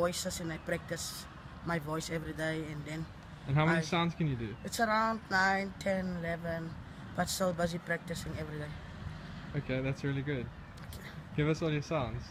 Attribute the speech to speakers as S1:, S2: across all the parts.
S1: voices and I practice my voice every day, and then
S2: And how many sounds can you do?
S1: it's around 9, 10, 11, but still busy practicing every day.
S2: Okay, that's really good. Give us all your sounds.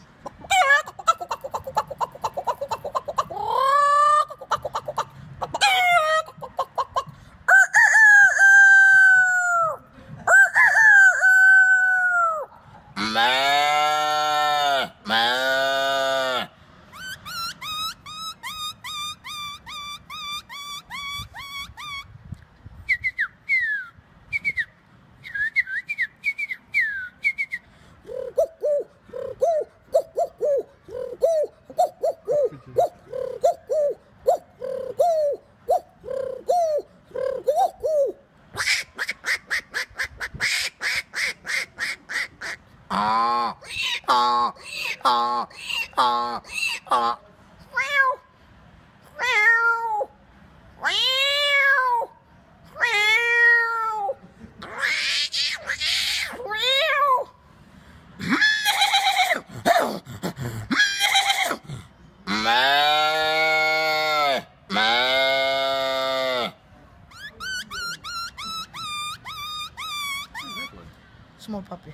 S1: Small puppy.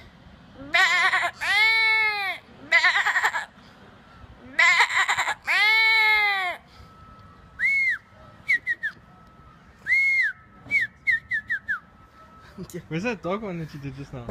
S2: Where's that dog one that you did just now?